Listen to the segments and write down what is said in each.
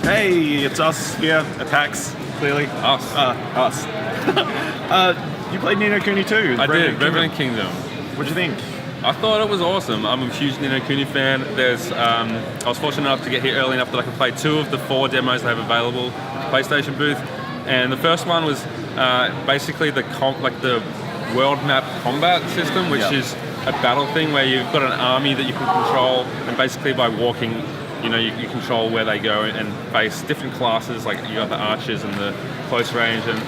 Hey, it's us here at PAX, clearly. Us. You played Ni no Kuni too. I did, Revenant Kingdom. What'd you think? I thought it was awesome. I'm a huge Ni no Kuni fan. I was fortunate enough to get here early enough that I could play 2 of the 4 demos they have available at the PlayStation booth. And the first one was basically the world map combat system, which is a battle thing where you've got an army that you can control, and basically by walking, you control where they go and face different classes. Like you got the archers and the close range, and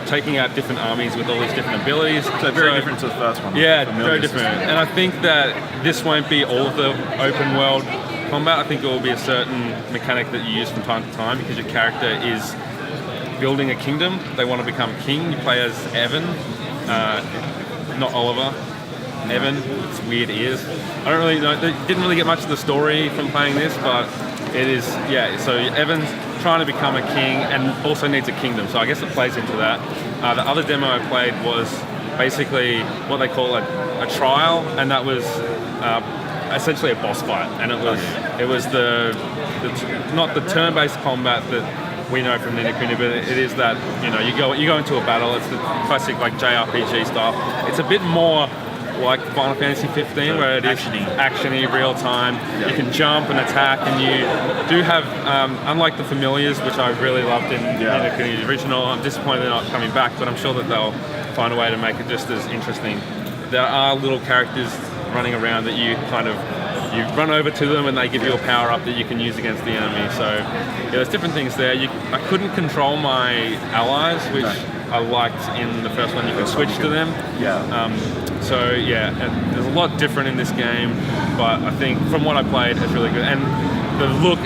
taking out different armies with all these different abilities. So very different to the first one. Yeah, very different. And I think that this won't be all of the open world combat. I think it will be a certain mechanic that you use from time to time, because your character is building a kingdom. They want to become king. You play as Evan, not Oliver. Evan, it's weird ears. I don't really know. They didn't really get much of the story from playing this, but it is, so Evan's trying to become a king and also needs a kingdom, so I guess it plays into that. The other demo I played was basically what they call a trial, and that was essentially a boss fight, and it was not the turn-based combat that we know from Ni no Kuni, but it is that you go into a battle. It's the classic JRPG style. It's a bit more like Final Fantasy 15, where it is actiony, real time. You can jump and attack, and you do have, unlike the familiars, which I really loved in Ni no Kuni original. I'm disappointed they're not coming back, but I'm sure that they'll find a way to make it just as interesting. There are little characters running around that you run over to them, and they give you a power up that you can use against the enemy. So there's different things there. I couldn't control my allies, which I liked in the first one. You could switch to them. And there's a lot different in this game, but I think from what I played, it's really good. And the look,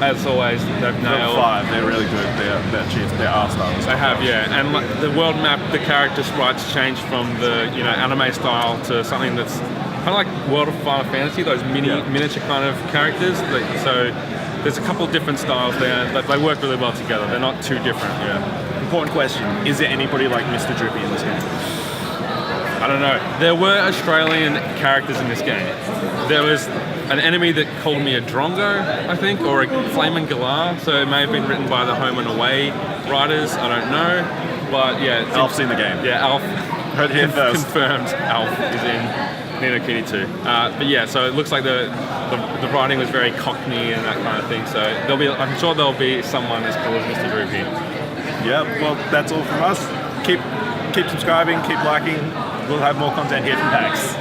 as always, they've nailed. 5, they're really good. They're art styles. They have, and the world map, the character sprites changed from the anime style to something that's kind of like World of Final Fantasy, those miniature kind of characters. So there's a couple different styles there. They work really well together. They're not too different. Important question: is there anybody like Mr. Drippy in this game? I don't know. There were Australian characters in this game. There was an enemy that called me a Drongo, I think, or a Flamin' Galar, so it may have been written by the Home and Away writers, I don't know. But Alf's in the game. Yeah, Alf. Heard it here first. Confirmed Alf is in Ni no Kuni 2. So it looks like the writing was very Cockney and that kind of thing, so I'm sure there'll be someone as cool as Mr. Droopy. Yeah, well, that's all from us. Keep subscribing, keep liking. We'll have more content here from PAX.